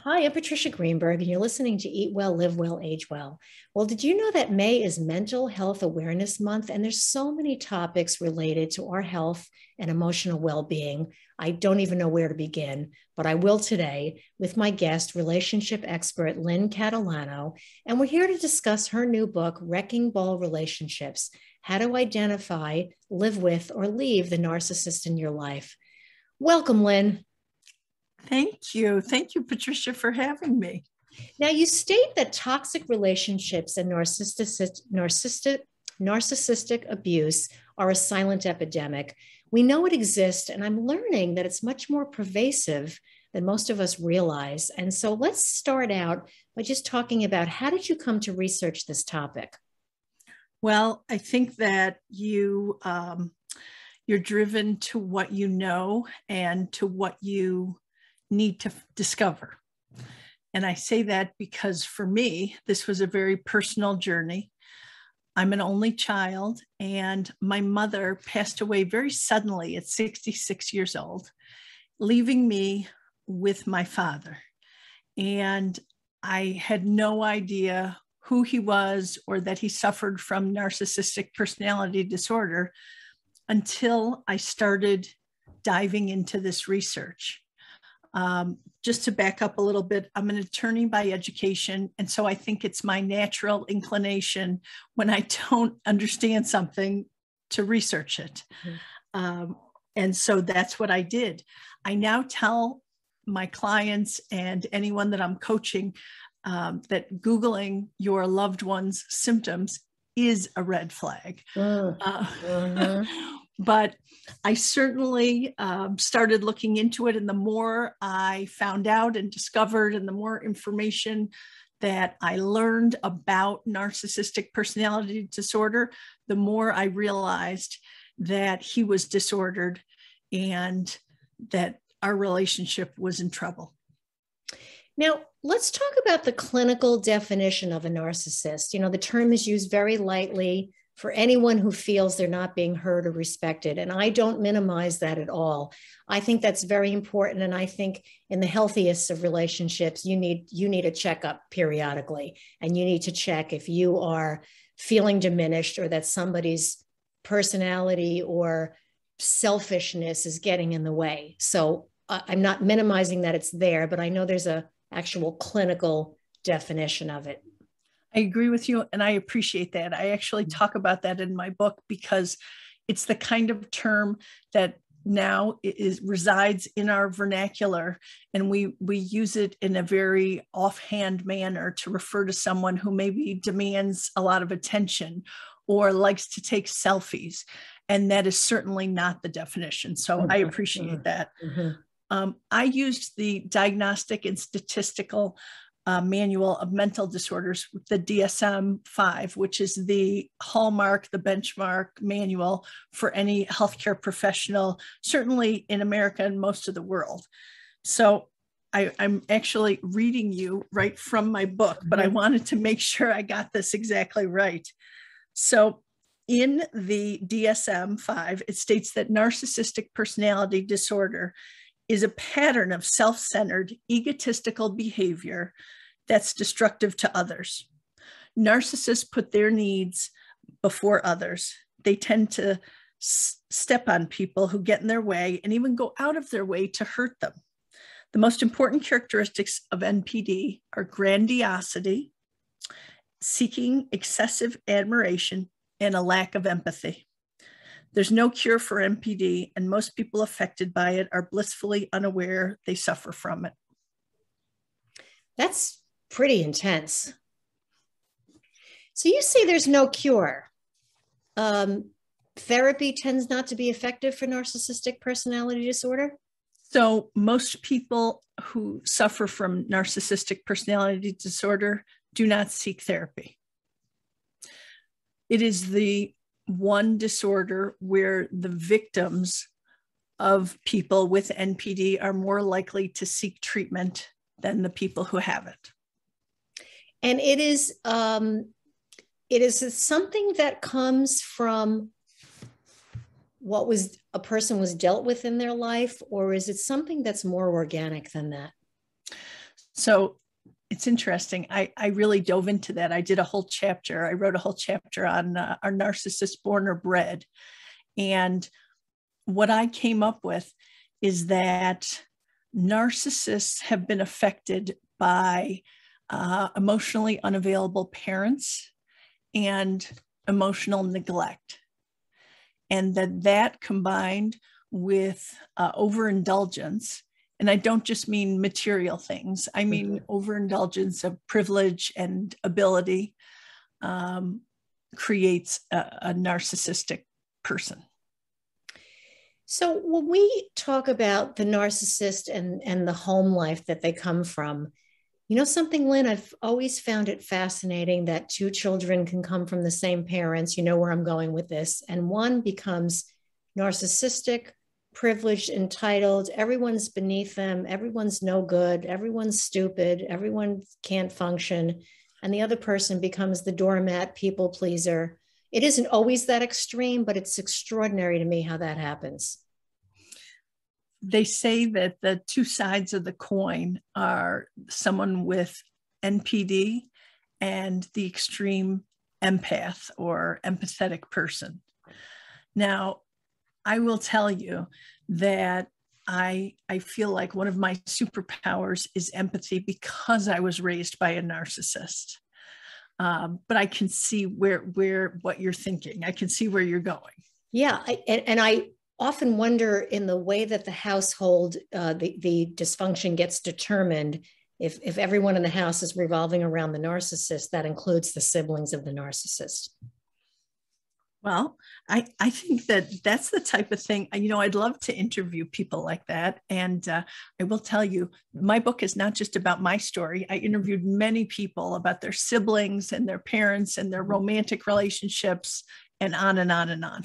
Hi, I'm Patricia Greenberg, and you're listening to Eat Well, Live Well, Age Well. Well, did you know that May is Mental Health Awareness Month? And there's so many topics related to our health and emotional well-being. I don't even know where to begin, but I will today with my guest, relationship expert Lynn Catalano. And we're here to discuss her new book, Wrecking Ball Relationships: How to Identify, Live With, or Leave the Narcissist in Your Life. Welcome, Lynn. Thank you. Thank you, Patricia, for having me. Now, you state that toxic relationships and narcissistic abuse are a silent epidemic. We know it exists, and I'm learning that it's much more pervasive than most of us realize. And so let's start out by just talking about, how did you come to research this topic? Well, I think that you're driven to what you know and to what you need to discover. And I say that because for me, this was a very personal journey. I'm an only child, and my mother passed away very suddenly at 66 years old, leaving me with my father. And I had no idea who he was or that he suffered from narcissistic personality disorder until I started diving into this research. Just to back up a little bit, I'm an attorney by education. And so I think it's my natural inclination when I don't understand something to research it. And so that's what I did. I now tell my clients and anyone that I'm coaching that Googling your loved one's symptoms is a red flag. But I certainly started looking into it. And the more I found out and discovered, and the more information that I learned about narcissistic personality disorder, the more I realized that he was disordered and that our relationship was in trouble. Now, let's talk about the clinical definition of a narcissist. You know, the term is used very lightly for anyone who feels they're not being heard or respected. And I don't minimize that at all. I think that's very important. And I think in the healthiest of relationships, you need a checkup periodically. And you need to check if you are feeling diminished, or that somebody's personality or selfishness is getting in the way. So I'm not minimizing that it's there, but I know there's a actual clinical definition of it. I agree with you, and I appreciate that. I actually talk about that in my book because it's the kind of term that now resides in our vernacular, and we use it in a very offhand manner to refer to someone who maybe demands a lot of attention or likes to take selfies, and that is certainly not the definition. So I appreciate that. I used the Diagnostic and Statistical Manual of Mental Disorders, the DSM-5, which is the hallmark, the benchmark manual for any healthcare professional, certainly in America and most of the world. So I'm actually reading you right from my book, but I wanted to make sure I got this exactly right. So in the DSM-5, it states that narcissistic personality disorder is a pattern of self-centered, egotistical behavior that's destructive to others. Narcissists put their needs before others. They tend to step on people who get in their way and even go out of their way to hurt them. The most important characteristics of NPD are grandiosity, seeking excessive admiration, and a lack of empathy. There's no cure for NPD, and most people affected by it are blissfully unaware they suffer from it. That's pretty intense. So you say there's no cure. Therapy tends not to be effective for narcissistic personality disorder? So most people who suffer from narcissistic personality disorder do not seek therapy. It is the one disorder where the victims of people with NPD are more likely to seek treatment than the people who have it. And it is something that comes from what was a person was dealt with in their life, or is it something that's more organic than that? So it's interesting. I really dove into that. I did a whole chapter. I wrote a whole chapter on are narcissists born or bred? And what I came up with is that narcissists have been affected by emotionally unavailable parents and emotional neglect. And that combined with overindulgence, and I don't just mean material things, I mean overindulgence of privilege and ability, creates a narcissistic person. So when we talk about the narcissist and the home life that they come from, you know something, Lynn, I've always found it fascinating that two children can come from the same parents. You know where I'm going with this. And one becomes narcissistic, privileged, entitled. Everyone's beneath them. Everyone's no good. Everyone's stupid. Everyone can't function. And the other person becomes the doormat, people pleaser. It isn't always that extreme, but it's extraordinary to me how that happens. They say that the two sides of the coin are someone with NPD and the extreme empath or empathetic person. Now, I will tell you that I feel like one of my superpowers is empathy because I was raised by a narcissist. But I can see where what you're thinking. I can see where you're going. Yeah, and I often wonder in the way that the household, the dysfunction gets determined, if everyone in the house is revolving around the narcissist, that includes the siblings of the narcissist. Well, I think that's the type of thing, I'd love to interview people like that. And I will tell you, my book is not just about my story. I interviewed many people about their siblings and their parents and their romantic relationships and on and on and on.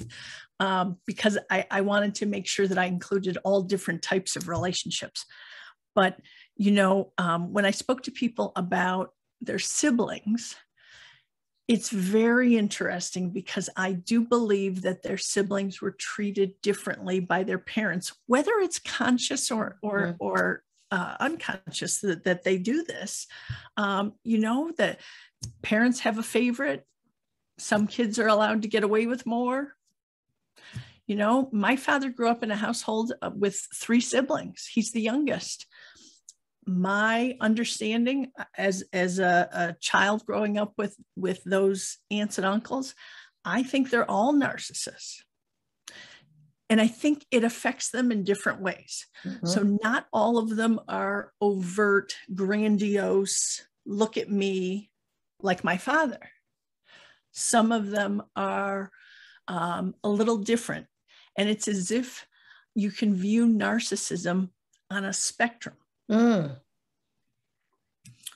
Because I wanted to make sure that I included all different types of relationships. But, when I spoke to people about their siblings, it's very interesting because I do believe that their siblings were treated differently by their parents, whether it's conscious or unconscious that they do this. That parents have a favorite. Some kids are allowed to get away with more. My father grew up in a household with 3 siblings. He's the youngest. My understanding as a child growing up with those aunts and uncles, I think they're all narcissists. And I think it affects them in different ways. Mm-hmm. So not all of them are overt, grandiose, look at me like my father. Some of them are a little different. And it's as if you can view narcissism on a spectrum.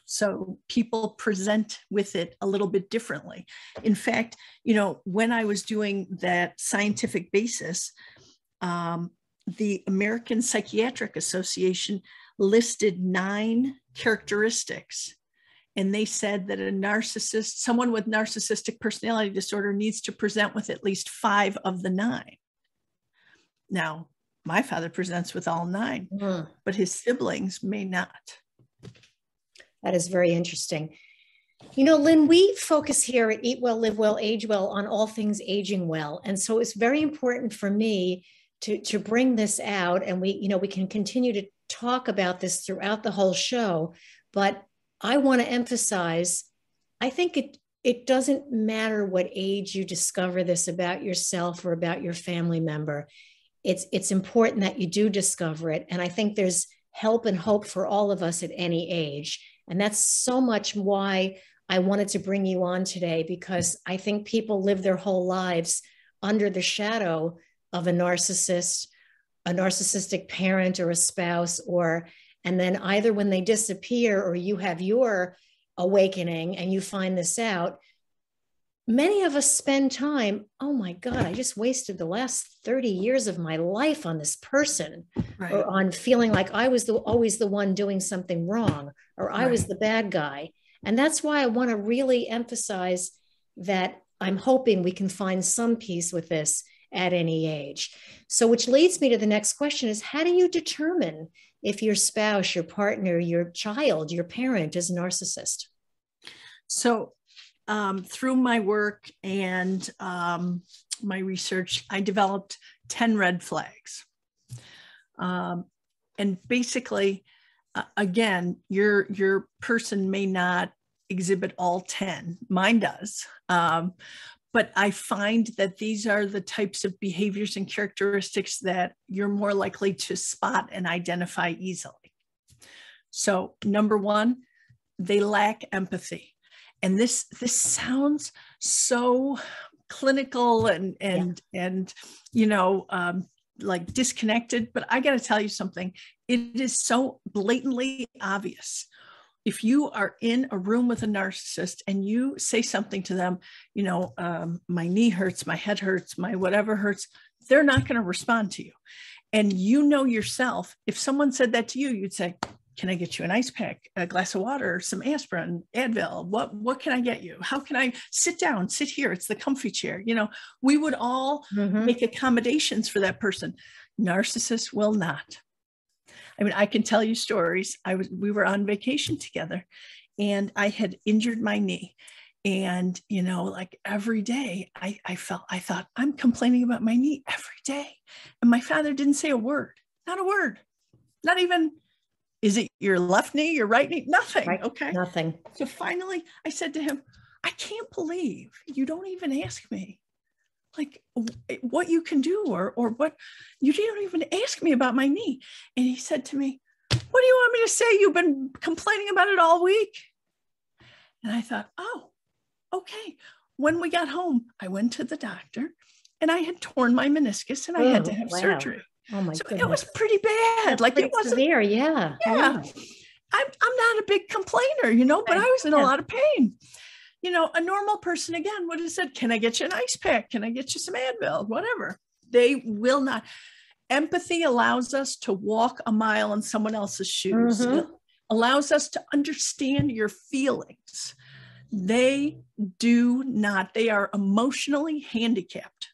So people present with it a little bit differently. In fact, when I was doing that scientific basis, the American Psychiatric Association listed 9 characteristics. And they said that a narcissist, someone with narcissistic personality disorder, needs to present with at least 5 of the 9. Now, my father presents with all 9, but his siblings may not. That is very interesting. Lynn, we focus here at Eat Well, Live Well, Age Well on all things aging well. And so it's very important for me to bring this out. And we can continue to talk about this throughout the whole show. But I want to emphasize, I think it doesn't matter what age you discover this about yourself or about your family member. It's important that you do discover it. And I think there's help and hope for all of us at any age. And that's so much why I wanted to bring you on today, because I think people live their whole lives under the shadow of a narcissistic parent or a spouse, and then either when they disappear or you have your awakening and you find this out, many of us spend time, oh my God, I just wasted the last 30 years of my life on this person, right, or on feeling like I was always the one doing something wrong, or I was the bad guy. And that's why I want to really emphasize that I'm hoping we can find some peace with this. at any age. So, which leads me to the next question is, how do you determine if your spouse, your partner, your child, your parent is a narcissist? So through my work and my research, I developed 10 red flags. And basically, again, your person may not exhibit all 10. Mine does. But I find that these are the types of behaviors and characteristics that you're more likely to spot and identify easily. So number one, they lack empathy. And this sounds so clinical and like disconnected, but I got to tell you something. It is so blatantly obvious. If you are in a room with a narcissist and you say something to them, my knee hurts, my head hurts, my whatever hurts, they're not going to respond to you. And you know yourself, if someone said that to you, you'd say, can I get you an ice pack, a glass of water, some aspirin, Advil? What can I get you? How can I sit down, sit here? It's the comfy chair. We would all make accommodations for that person. Narcissists will not. I mean, I can tell you stories. We were on vacation together and I had injured my knee. And, like every day I thought, I'm complaining about my knee every day. And my father didn't say a word, not a word, not even, is it your left knee, your right knee? Nothing. Right. Okay. Nothing. So finally I said to him, I can't believe you don't even ask me like what you can do or what you don't even ask me about my knee. And he said to me, what do you want me to say? You've been complaining about it all week. And I thought, oh, okay. When we got home, I went to the doctor and I had torn my meniscus and I had to have surgery. Oh my so goodness. It was pretty bad. That's like pretty it wasn't severe. Yeah. Yeah. I'm not a big complainer, but I was in a lot of pain. A normal person, again, would have said, can I get you an ice pack? Can I get you some Advil? Whatever. They will not. Empathy allows us to walk a mile in someone else's shoes. It allows us to understand your feelings. They do not. They are emotionally handicapped.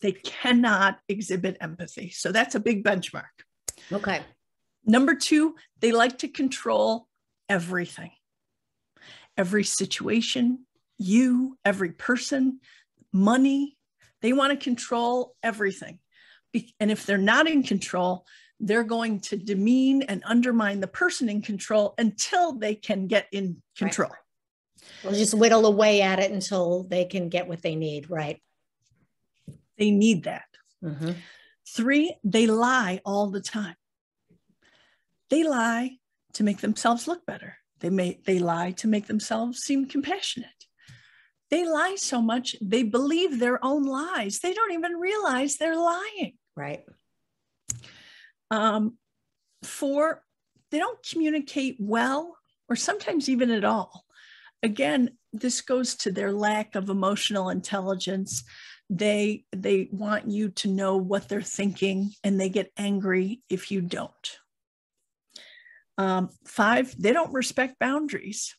They cannot exhibit empathy. So that's a big benchmark. Okay. Number two, they like to control everything. Every situation, every person, money, they want to control everything. And if they're not in control, they're going to demean and undermine the person in control until they can get in control. Right. They'll just whittle away at it until they can get what they need, right? They need that. Three, they lie all the time. They lie to make themselves look better. They lie to make themselves seem compassionate. They lie so much, they believe their own lies. They don't even realize they're lying. Right. Four, they don't communicate well or sometimes even at all. Again, this goes to their lack of emotional intelligence. They want you to know what they're thinking and they get angry if you don't. Five, they don't respect boundaries.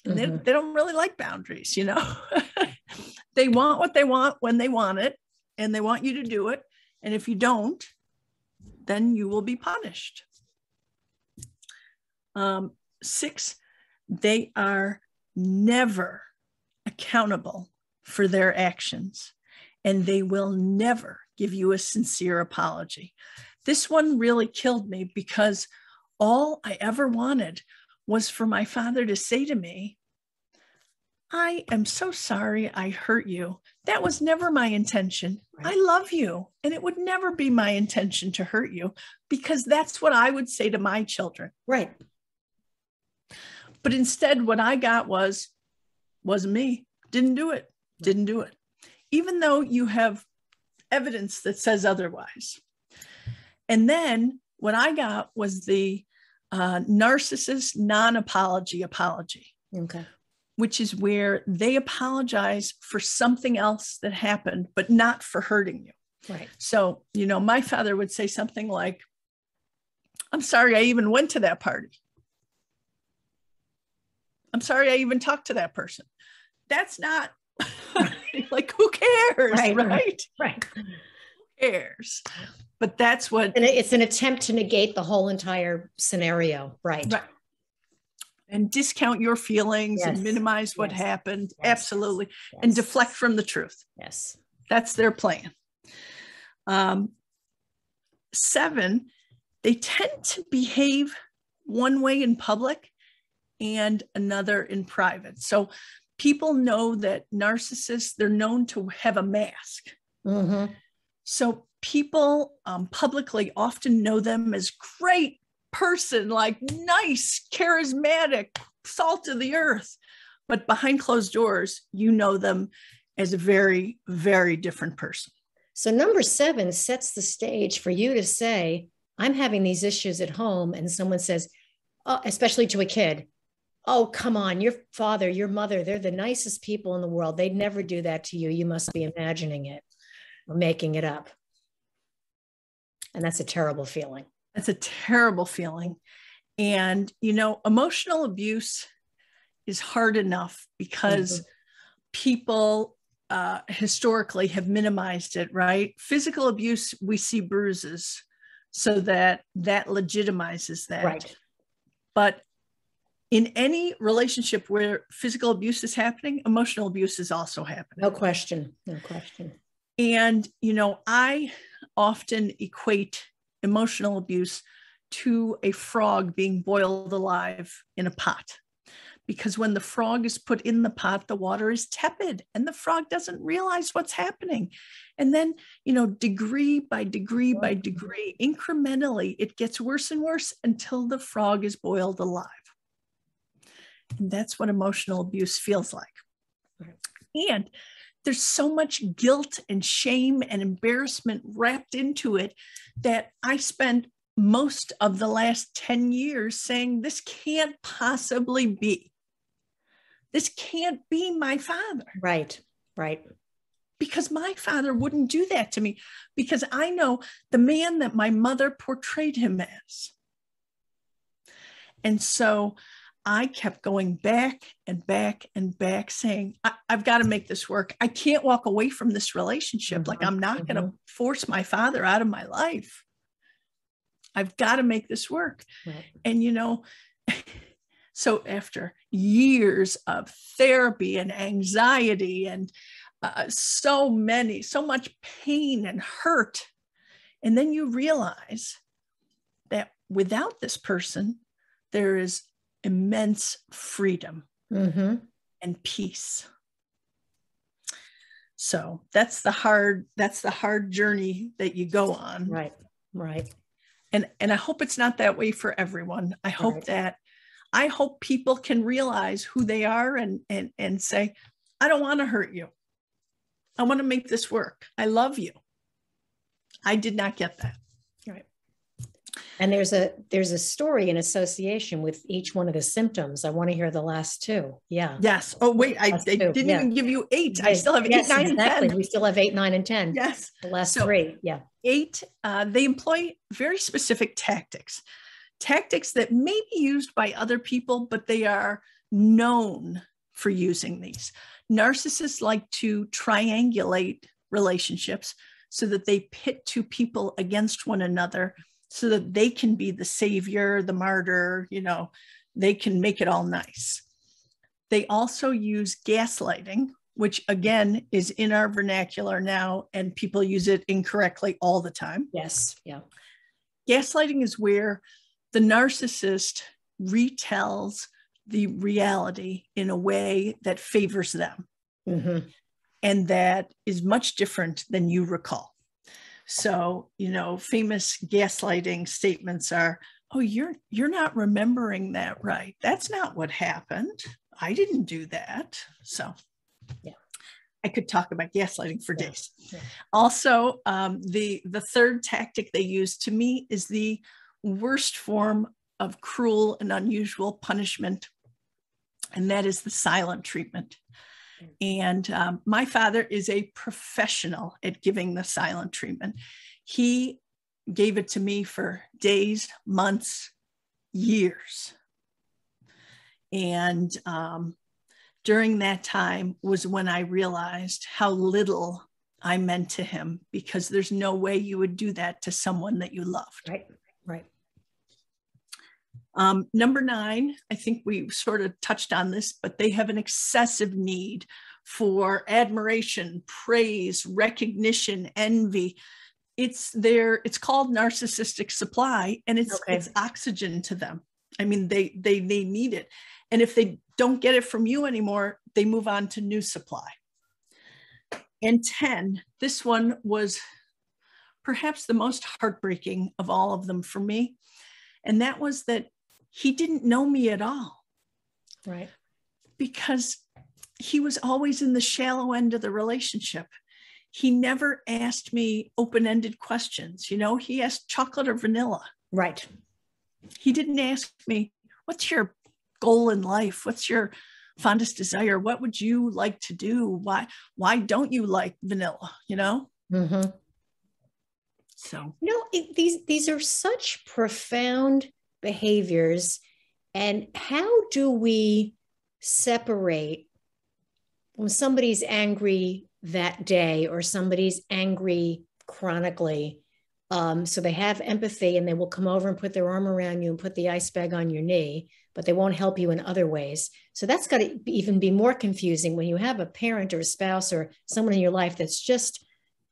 And they don't really like boundaries, They want what they want when they want it, and they want you to do it. And if you don't, then you will be punished. Six, they are never accountable for their actions, and they will never give you a sincere apology. This one really killed me because all I ever wanted was for my father to say to me, I am so sorry I hurt you. That was never my intention. Right. I love you. And it would never be my intention to hurt you, because that's what I would say to my children. Right. But instead, what I got wasn't me. Didn't do it. Didn't do it. Even though you have evidence that says otherwise. And then what I got was the narcissist non-apology apology. Okay. Which is where they apologize for something else that happened, but not for hurting you. Right. So, my father would say something like, I'm sorry I even went to that party. I'm sorry I even talked to that person. That's not, Like, who cares? Right. Right. Who cares? But that's what. And it's an attempt to negate the whole entire scenario. Right. And discount your feelings, yes. and minimize what yes. happened. Yes. Absolutely. Yes. And deflect from the truth. Yes. That's their plan. 7, they tend to behave one way in public and another in private. So people know that narcissists, they're known to have a mask. Mm-hmm. So people publicly often know them as great person, like nice, charismatic, salt of the earth. But behind closed doors, you know them as a very, very different person. So number 7 sets the stage for you to say, I'm having these issues at home. And someone says, oh, especially to a kid, oh, come on, your father, your mother, they're the nicest people in the world. They'd never do that to you. You must be imagining it or making it up. And that's a terrible feeling. That's a terrible feeling. And, emotional abuse is hard enough because people historically have minimized it, right? Physical abuse, we see bruises, so that legitimizes that. Right. But in any relationship where physical abuse is happening, emotional abuse is also happening. No question. No question. And, I often equate emotional abuse to a frog being boiled alive in a pot. Because when the frog is put in the pot, the water is tepid and the frog doesn't realize what's happening. And then, degree by degree by degree, incrementally, it gets worse and worse until the frog is boiled alive. And that's what emotional abuse feels like. And there's so much guilt and shame and embarrassment wrapped into it that I spent most of the last 10 years saying, this can't possibly be. This can't be my father. Right. Because my father wouldn't do that to me, because I know the man that my mother portrayed him as. And so I kept going back and back and back saying, I've got to make this work. I can't walk away from this relationship. Mm-hmm. Like, I'm not going to force my father out of my life. I've got to make this work. Right. And, so after years of therapy and anxiety and so much pain and hurt, and then you realize that without this person, there is immense freedom and peace. So that's the hard journey that you go on. Right. And I hope it's not that way for everyone. I hope people can realize who they are and say, I don't want to hurt you. I want to make this work. I love you. I did not get that. Right. And there's a story in association with each one of the symptoms. I want to hear the last 2. Yeah. Yes. Oh, wait, I didn't even give you 8. I still have 8, 9, and 10. We still have 8, 9, and 10. Yes. The last 3. Yeah. 8, they employ very specific tactics that may be used by other people, but they are known for using these. Narcissists like to triangulate relationships so that they pit 2 people against one another so that they can be the savior, the martyr, they can make it all nice. They also use gaslighting, which again is in our vernacular now, and people use it incorrectly all the time. Yes. Yeah. Gaslighting is where the narcissist retells the reality in a way that favors them. And that is much different than you recall. So, famous gaslighting statements are, oh, you're not remembering that right. That's not what happened. I didn't do that. So yeah, I could talk about gaslighting for days. Yeah. Also, the third tactic they use, to me, is the worst form of cruel and unusual punishment, and that is the silent treatment. And my father is a professional at giving the silent treatment. He gave it to me for days, months, years. And during that time was when I realized how little I meant to him, because there's no way you would do that to someone that you loved. Right, right. Number 9, I think we sort of touched on this, but they have an excessive need for admiration, praise, recognition, envy. It's called narcissistic supply, and it's oxygen to them. I mean, they need it. And if they don't get it from you anymore, they move on to new supply. And 10, this one was perhaps the most heartbreaking of all of them for me. And that was that he didn't know me at all. Right. Because he was always in the shallow end of the relationship. He never asked me open-ended questions. You know, he asked chocolate or vanilla. Right. He didn't ask me, what's your goal in life? What's your fondest desire? What would you like to do? Why don't you like vanilla? You know? Mm-hmm. So, these are such profound behaviors. And how do we separate when somebody's angry that day or somebody's angry chronically? So they have empathy and they will come over and put their arm around you and put the ice bag on your knee, but they won't help you in other ways. So that's got to even be more confusing when you have a parent or a spouse or someone in your life that's just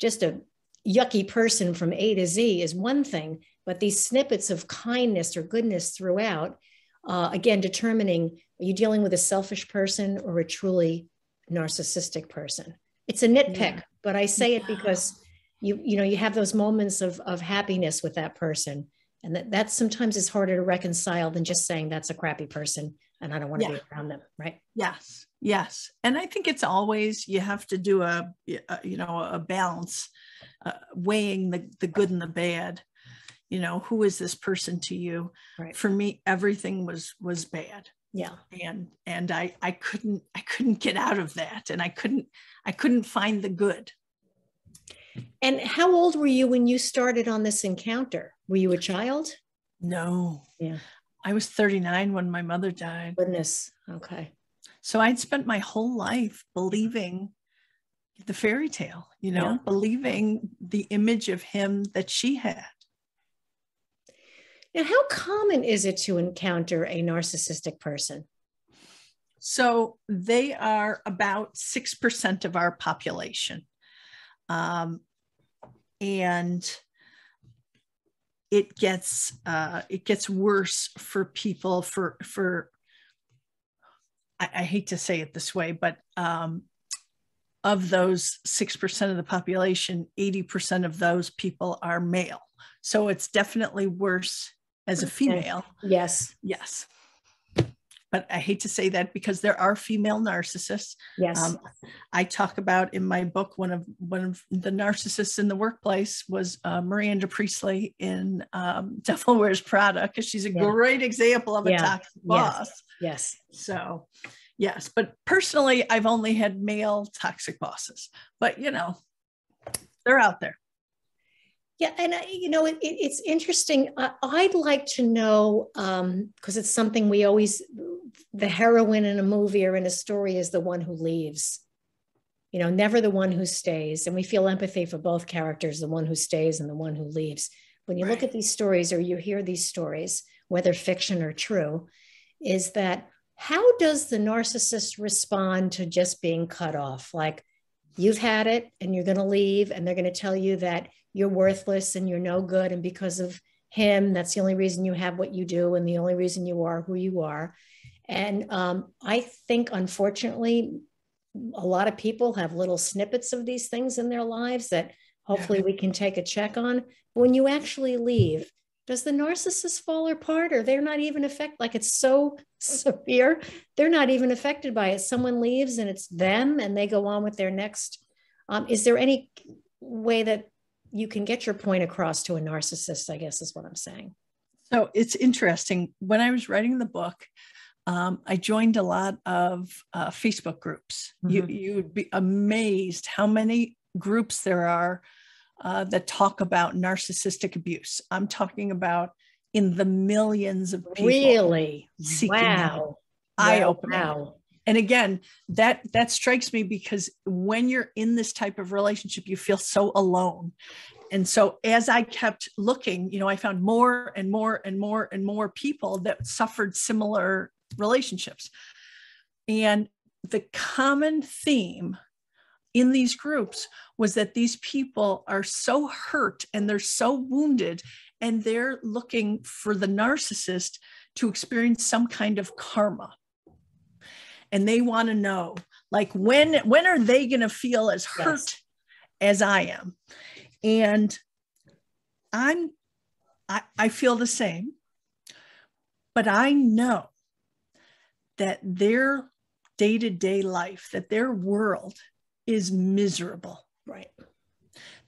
a yucky person from A to Z is one thing, but these snippets of kindness or goodness throughout, again, determining, are you dealing with a selfish person or a truly narcissistic person? It's a nitpick, but I say it because you have those moments of happiness with that person. And that sometimes is harder to reconcile than just saying that's a crappy person and I don't want to be around them. Right. Yes. Yes. And I think it's always, you have to do a balance, weighing the good and the bad. You know, who is this person to you? Right. For me, everything was bad. Yeah. And I couldn't get out of that. And I couldn't find the good. And how old were you when you started on this encounter? Were you a child? No. Yeah. I was 39 when my mother died. Goodness. Okay. So I'd spent my whole life believing the fairy tale, believing the image of him that she had. Now, how common is it to encounter a narcissistic person? So they are about 6% of our population. And it gets worse for people I hate to say it this way, but of those 6% of the population, 80% of those people are male. So it's definitely worse as a female. Yes. Yes. But I hate to say that because there are female narcissists. Yes. I talk about in my book, one of the narcissists in the workplace was Miranda Priestley in Devil Wears Prada, because she's a great example of a toxic boss. Yes. So, yes. But personally, I've only had male toxic bosses. But, they're out there. Yeah, and it's interesting. I'd like to know, because it's something we always, the heroine in a movie or in a story is the one who leaves, never the one who stays. And we feel empathy for both characters, the one who stays and the one who leaves. When you look at these stories or you hear these stories, whether fiction or true, is that how does the narcissist respond to just being cut off? Like, you've had it and you're going to leave, and they're going to tell you that you're worthless and you're no good. And because of him, that's the only reason you have what you do and the only reason you are who you are. And I think, unfortunately, a lot of people have little snippets of these things in their lives that hopefully we can take a check on. When you actually leave, does the narcissist fall apart, or they're not even affected? Like, it's so severe, they're not even affected by it. Someone leaves and it's them and they go on with their next. Is there any way that you can get your point across to a narcissist, I guess is what I'm saying? So it's interesting. When I was writing the book, I joined a lot of Facebook groups. Mm-hmm. You would be amazed how many groups there are that talk about narcissistic abuse. I'm talking about in the millions of people. Really? Seeking wow. help. Eye-opening. Wow. And again, that strikes me, because when you're in this type of relationship, you feel so alone. And so as I kept looking, I found more and more and more and more people that suffered similar relationships. And the common theme in these groups was that these people are so hurt and they're so wounded, and they're looking for the narcissist to experience some kind of karma. And they want to know, like, when are they going to feel as hurt as I am? And I feel the same, but I know that their day-to-day life, that their world is miserable. Right.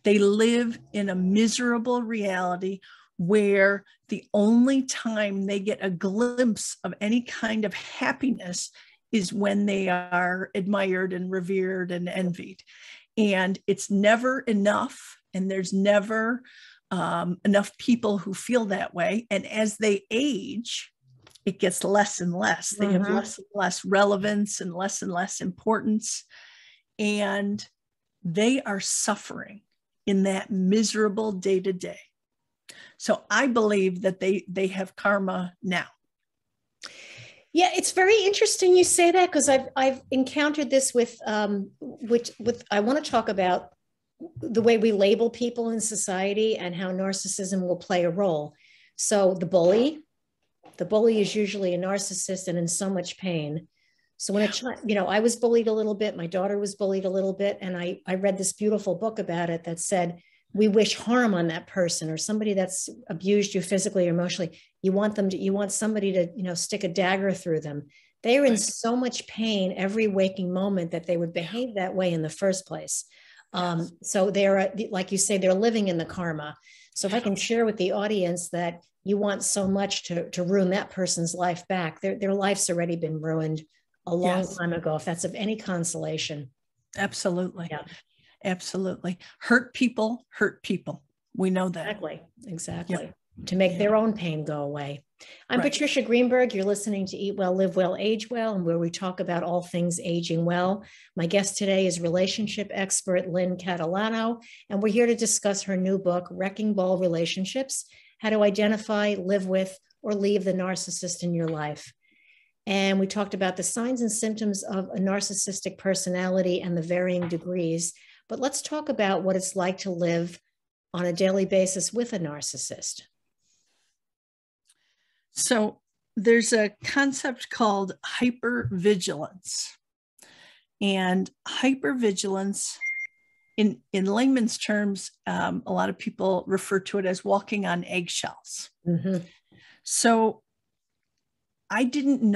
They live in a miserable reality where the only time they get a glimpse of any kind of happiness is when they are admired and revered and envied. And it's never enough. And there's never enough people who feel that way. And as they age, it gets less and less. They have less and less relevance and less importance. And they are suffering in that miserable day-to-day. So I believe that they have karma now. Yeah, it's very interesting you say that, because I've encountered this with I want to talk about the way we label people in society and how narcissism will play a role. So the bully is usually a narcissist and in so much pain. So when I was bullied a little bit, my daughter was bullied a little bit, and I read this beautiful book about it that said, we wish harm on that person, or somebody that's abused you physically or emotionally. You want somebody to, stick a dagger through them. They are in so much pain every waking moment that they would behave that way in the first place. So they're, like you say, they're living in the karma. So if I can share with the audience that you want so much to ruin that person's life back, their life's already been ruined a long time ago, if that's of any consolation. Absolutely. Yeah. Absolutely. Hurt people. We know that. Exactly. Yep. To make their own pain go away. I'm Patricia Greenberg. You're listening to Eat Well, Live Well, Age Well, and where we talk about all things aging well. My guest today is relationship expert Lynn Catalano, and we're here to discuss her new book, Wrecking Ball Relationships: How to Identify, Live With, or Leave the Narcissist in Your Life. And we talked about the signs and symptoms of a narcissistic personality and the varying degrees. But let's talk about what it's like to live on a daily basis with a narcissist. So there's a concept called hypervigilance. And hypervigilance, in layman's terms, a lot of people refer to it as walking on eggshells. So I didn't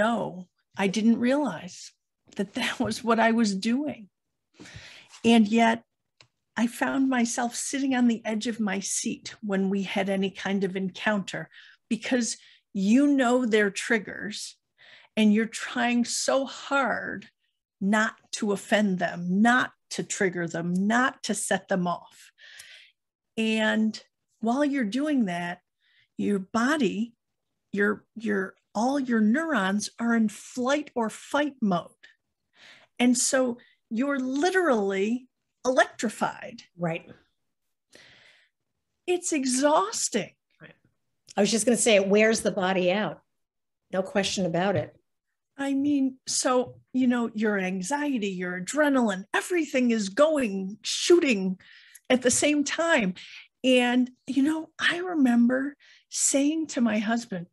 realize that was what I was doing. And yet I found myself sitting on the edge of my seat when we had any kind of encounter, because their triggers, and you're trying so hard not to offend them, not to trigger them, not to set them off. And while you're doing that, your body, all your neurons are in flight or fight mode. And so you're literally electrified. Right. It's exhausting. Right. I was just going to say, it wears the body out. No question about it. I mean, so, your anxiety, your adrenaline, everything is shooting at the same time. And, I remember saying to my husband,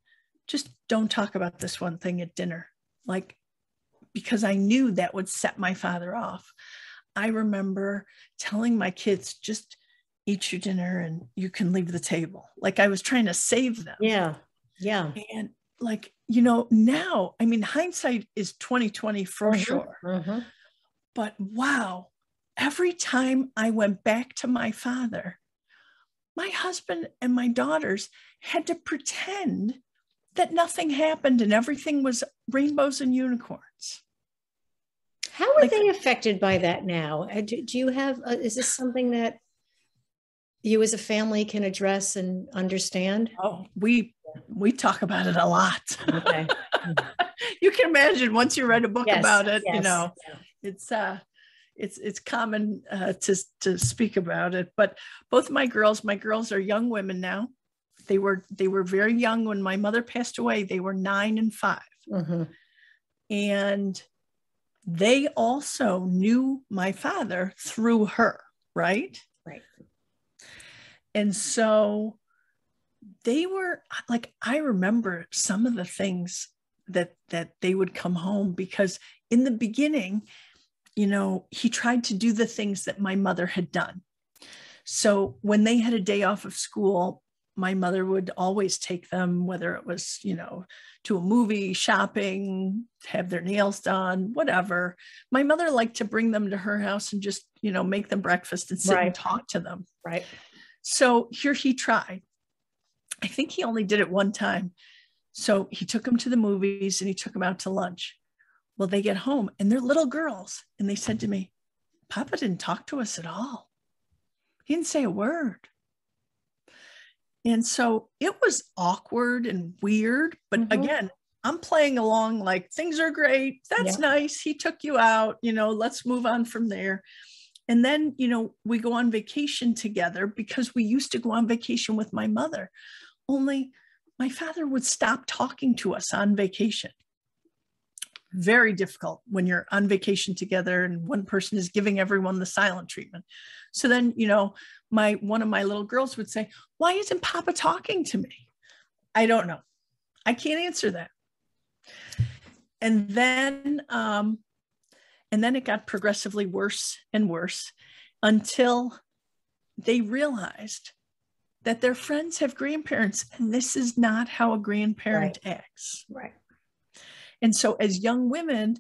just don't talk about this one thing at dinner. Because I knew that would set my father off. I remember telling my kids, just eat your dinner and you can leave the table. Like I was trying to save them. Yeah. Yeah. And now, hindsight is 2020 for sure. But wow, every time I went back to my father, my husband and my daughters had to pretend that nothing happened and everything was rainbows and unicorns. How are they affected by that now? Do you have, is this something that you as a family can address and understand? Oh, we talk about it a lot. Okay. you can imagine once you write a book Yes, about it, yes, you know, yeah. it's common to speak about it. But both my girls are young women now. They were very young when my mother passed away. They were 9 and 5. Mm-hmm. And they also knew my father through her, right? Right. And so they were like, I remember some of the things that they would come home, because in the beginning, you know, he tried to do the things that my mother had done. So when they had a day off of school, my mother would always take them, whether it was, you know, to a movie, shopping, have their nails done, whatever. My mother liked to bring them to her house and just, you know, make them breakfast and sit Right. and talk to them. Right. So here he tried. I think he only did it one time. So he took them to the movies and he took them out to lunch. Well, they get home and they're little girls. And they said to me, Papa didn't talk to us at all. He didn't say a word. And so it was awkward and weird. But again, I'm playing along like things are great. That's nice. He took you out, you know, let's move on from there. And then, you know, we go on vacation together, because we used to go on vacation with my mother. Only my father would stop talking to us on vacation. Very difficult when you're on vacation together and one person is giving everyone the silent treatment. So then, you know, one of my little girls would say, why isn't Papa talking to me? I don't know. I can't answer that. And then it got progressively worse and worse, until they realized that their friends have grandparents, and this is not how a grandparent acts. Right. And so as young women,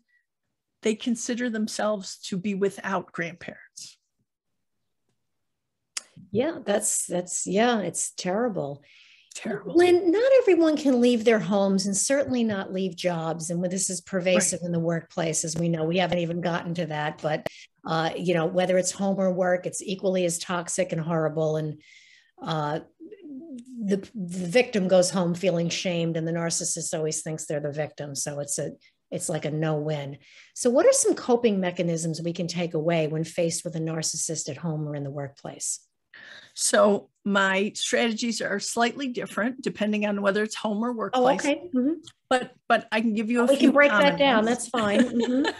they consider themselves to be without grandparents. Yeah, it's terrible. Terrible. Lynn, not everyone can leave their homes, and certainly not leave jobs. And this is pervasive in the workplace, as we know. We haven't even gotten to that, but you know, whether it's home or work, it's equally as toxic and horrible. And the victim goes home feeling shamed, and the narcissist always thinks they're the victim. So it's like a no-win. So what are some coping mechanisms we can take away when faced with a narcissist at home or in the workplace? So my strategies are slightly different depending on whether it's home or workplace. Oh, okay. Mm-hmm. But I can give you we can break that down. That's fine. Mm-hmm.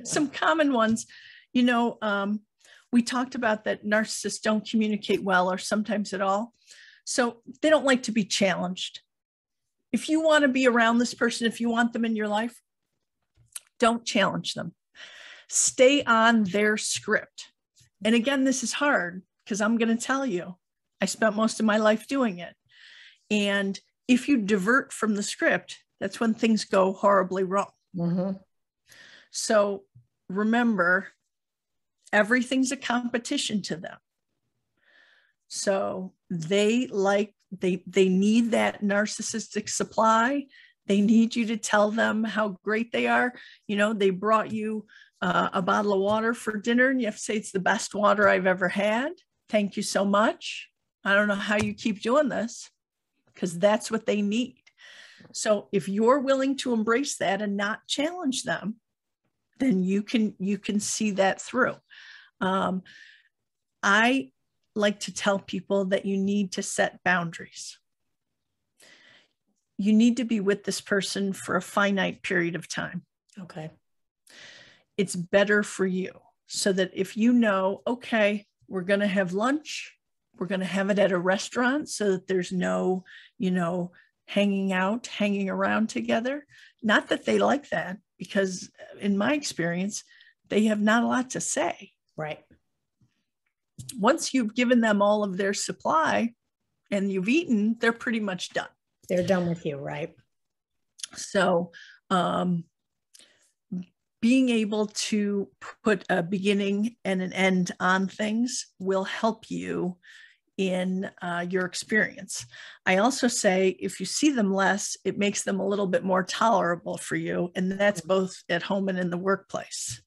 Some common ones. You know, we talked about that narcissists don't communicate well, or sometimes at all. So they don't like to be challenged. If you want to be around this person, if you want them in your life, don't challenge them. Stay on their script. And again, this is hard, because I'm going to tell you, I spent most of my life doing it. And if you divert from the script, that's when things go horribly wrong. Mm-hmm. So remember, everything's a competition to them. So they need that narcissistic supply. They need you to tell them how great they are. You know, they brought you a bottle of water for dinner, and you have to say, it's the best water I've ever had. Thank you so much. I don't know how you keep doing this, because that's what they need. So if you're willing to embrace that and not challenge them, then you can see that through. I like to tell people that you need to set boundaries. You need to be with this person for a finite period of time. Okay. It's better for you, so that if you know, okay, we're going to have lunch, we're going to have it at a restaurant, so that there's no, you know, hanging around together. Not that they like that, because in my experience, they have not a lot to say. Right. Once you've given them all of their supply and you've eaten, they're pretty much done. They're done with you, right? So being able to put a beginning and an end on things will help you in your experience. I also say, if you see them less, it makes them a little bit more tolerable for you. And that's both at home and in the workplace.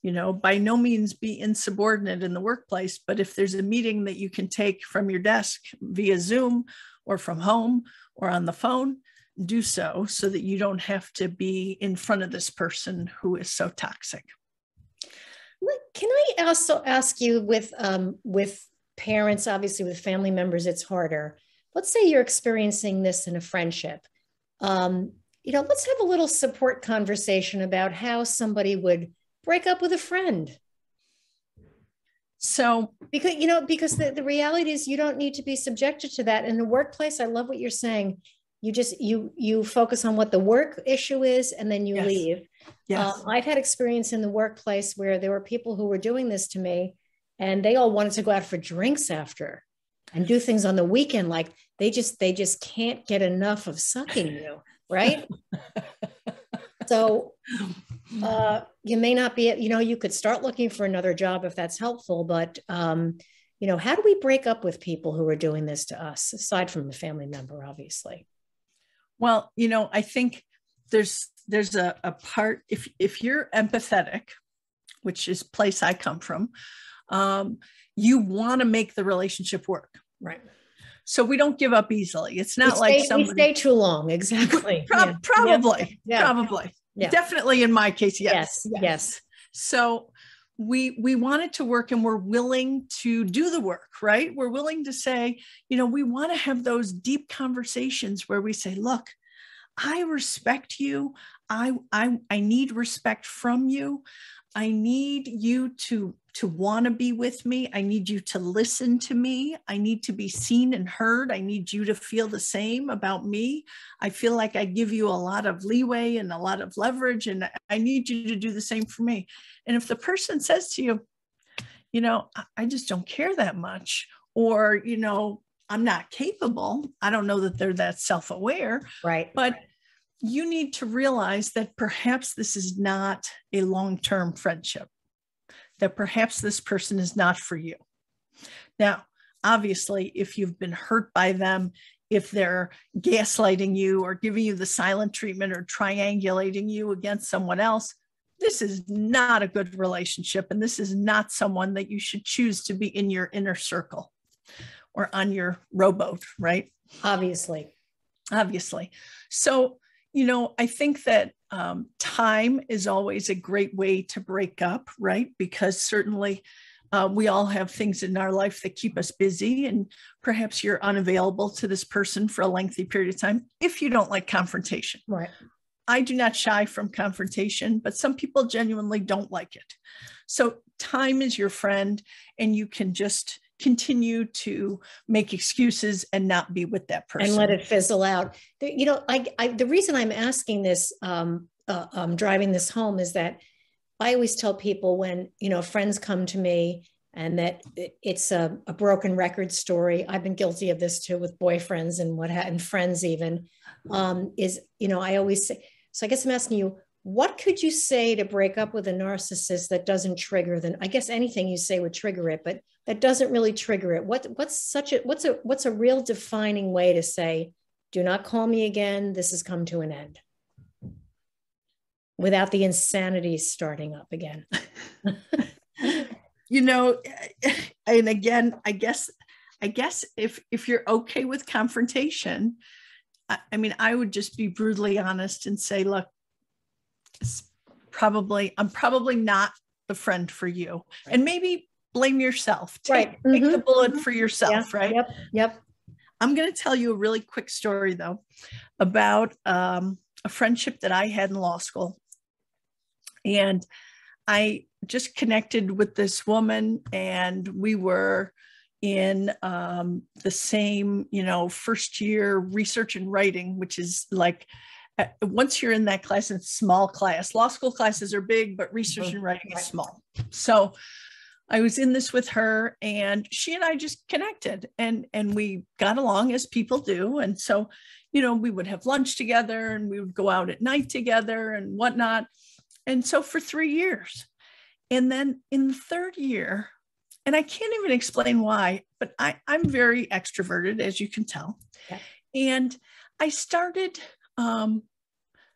You know, by no means be insubordinate in the workplace, but if there's a meeting that you can take from your desk via Zoom or from home or on the phone, do so that you don't have to be in front of this person who is so toxic. Can I also ask you with parents, obviously with family members, it's harder. Let's say you're experiencing this in a friendship. Let's have a little support conversation about how somebody would break up with a friend. So, because the reality is you don't need to be subjected to that. In the workplace, I love what you're saying. You focus on what the work issue is, and then you leave. Yes. I've had experience in the workplace where there were people who were doing this to me, and they all wanted to go out for drinks after and do things on the weekend. Like they just can't get enough of sucking you, right? So you may not be, you could start looking for another job if that's helpful, but how do we break up with people who are doing this to us, aside from a family member, obviously? Well, I think there's a part, if you're empathetic, which is a place I come from, you want to make the relationship work. Right. So we don't give up easily. It's not we stay too long. Exactly. Probably. Yeah. Probably. Yeah. Definitely in my case. Yes. Yes. So we want it to work, and we're willing to do the work, right? We're willing to say, we want to have those deep conversations where we say, look, I respect you. I need respect from you. I need you to want to be with me. I need you to listen to me. I need to be seen and heard. I need you to feel the same about me. I feel like I give you a lot of leeway and a lot of leverage, and I need you to do the same for me. And if the person says to you, I just don't care that much, or, I'm not capable, I don't know that they're that self-aware. Right. But you need to realize that perhaps this is not a long-term friendship, that perhaps this person is not for you. Now, obviously, if you've been hurt by them, if they're gaslighting you or giving you the silent treatment or triangulating you against someone else, this is not a good relationship. And this is not someone that you should choose to be in your inner circle or on your rowboat, right? Obviously. So, I think that time is always a great way to break up, right? Because certainly we all have things in our life that keep us busy, and perhaps you're unavailable to this person for a lengthy period of time if you don't like confrontation. Right. I do not shy from confrontation, but some people genuinely don't like it. So time is your friend, and you can just continue to make excuses and not be with that person. And let it fizzle out. The reason I'm asking this, driving this home, is that I always tell people when, friends come to me and that it's a broken record story. I've been guilty of this too with boyfriends and friends even, I always say, so I guess I'm asking you, what could you say to break up with a narcissist that doesn't trigger them? I guess anything you say would trigger it, but that doesn't really trigger it. What's a real defining way to say, do not call me again, this has come to an end, without the insanity starting up again? And again, I guess if you're okay with confrontation, I would just be brutally honest and say, look, I'm probably not the friend for you. Right. And maybe blame yourself. Take the bullet for yourself, right? Yep. I'm going to tell you a really quick story, though, about a friendship that I had in law school. And I just connected with this woman, and we were in the same, first year research and writing, which is like, once you're in that class, it's small class. Law school classes are big, but research and writing is small. So I was in this with her, and she and I just connected, and we got along as people do. And so, we would have lunch together, and we would go out at night together and whatnot. And so for 3 years. And then in the third year, and I can't even explain why, but I'm very extroverted, as you can tell. Yeah. And I started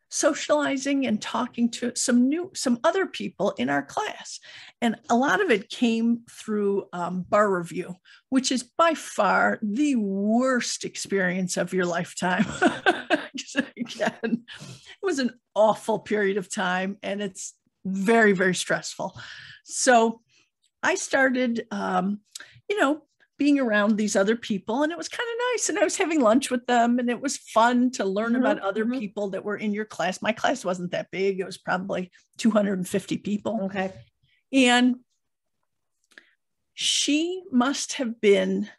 socializing and talking to some other people in our class. And a lot of it came through bar review, which is by far the worst experience of your lifetime. Again, it was an awful period of time, and it's very, very stressful. So I started, being around these other people, and it was kind of nice. And I was having lunch with them, and it was fun to learn about other people that were in your class. My class wasn't that big. It was probably 250 people. Okay. And she must have been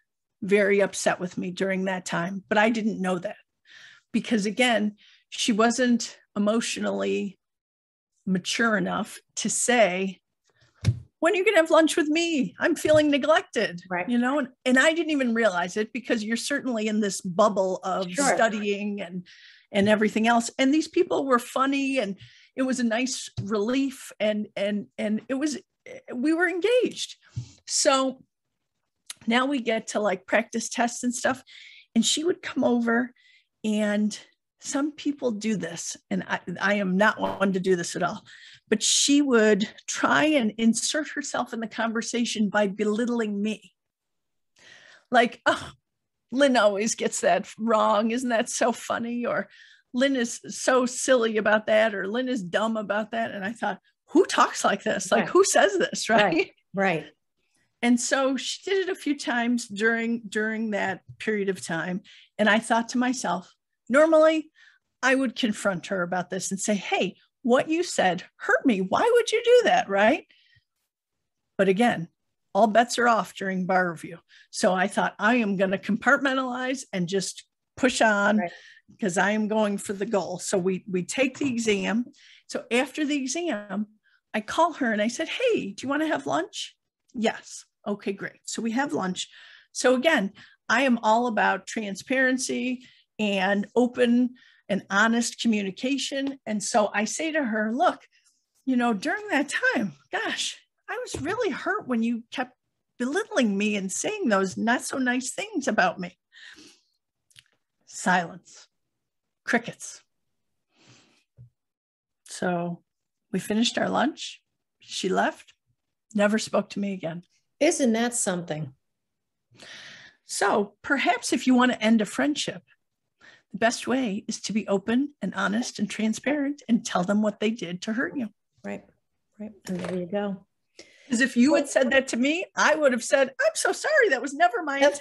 very upset with me during that time, but I didn't know that because, again, she wasn't emotionally mature enough to say, when are you going to have lunch with me? I'm feeling neglected, right. And I didn't even realize it because you're certainly in this bubble of studying and everything else. And these people were funny, and it was a nice relief, and we were engaged. So now we get to like practice tests and stuff. And she would come over, and some people do this, and I am not one to do this at all, but she would try and insert herself in the conversation by belittling me. Like, oh, Lynn always gets that wrong. Isn't that so funny? Or Lynn is so silly about that, or Lynn is dumb about that. And I thought, who talks like this? Like, who says this? Right. Right. And so she did it a few times during that period of time. And I thought to myself, normally I would confront her about this and say, hey, what you said hurt me. Why would you do that? Right. But again, all bets are off during bar review. So I thought, I am going to compartmentalize and just push on because I am going for the goal. So we take the exam. So after the exam, I call her and I said, hey, do you want to have lunch? Yes. Okay, great. So we have lunch. So again, I am all about transparency and open and honest communication. And so I say to her, look, during that time, gosh, I was really hurt when you kept belittling me and saying those not so nice things about me. Silence. Crickets. So we finished our lunch. She left, never spoke to me again. Isn't that something? So perhaps if you want to end a friendship, the best way is to be open and honest and transparent and tell them what they did to hurt you. Right. And there you go. Because if you had said that to me, I would have said, I'm so sorry. That was never my intention.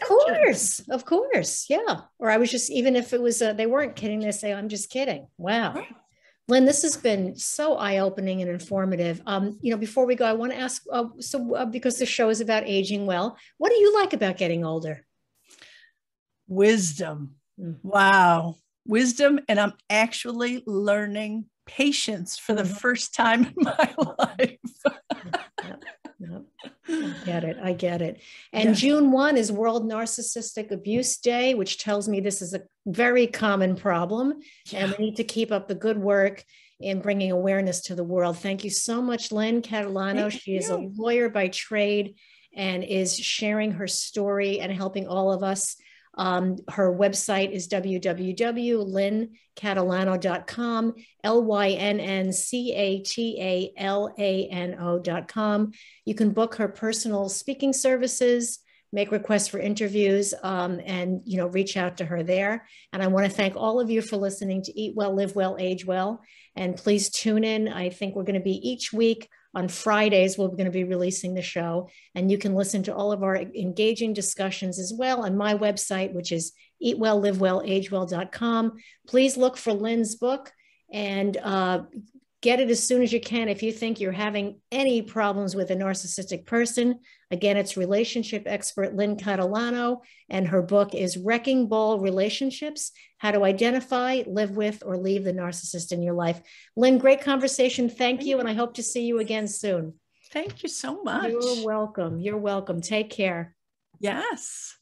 Of course. Yeah. Or I was just, even if it was, they weren't kidding, they say, I'm just kidding. Wow. Right. Lynn, this has been so eye-opening and informative. Before we go, I want to ask, because the show is about aging well, what do you like about getting older? Wisdom. Wow. Wisdom. And I'm actually learning patience for the first time in my life. I get it. And June 1 is World Narcissistic Abuse Day, which tells me this is a very common problem. And we need to keep up the good work in bringing awareness to the world. Thank you so much, Lynn Catalano. She is a lawyer by trade and is sharing her story and helping all of us. Her website is www.lynncatalano.com, lynncatalano.com. You can book her personal speaking services, make requests for interviews, and reach out to her there. And I want to thank all of you for listening to Eat Well, Live Well, Age Well. And please tune in. I think we're going to be each week on Fridays, we're going to be releasing the show, and you can listen to all of our engaging discussions as well on my website, which is eatwelllivewellagewell.com. Please look for Lynn's book and get it as soon as you can. If you think you're having any problems with a narcissistic person, again, it's relationship expert Lynn Catalano, and her book is Wrecking Ball Relationships: How to Identify, Live With, or Leave the Narcissist in Your Life. Lynn, great conversation. Thank you. And I hope to see you again soon. Thank you so much. You're welcome. Take care. Yes.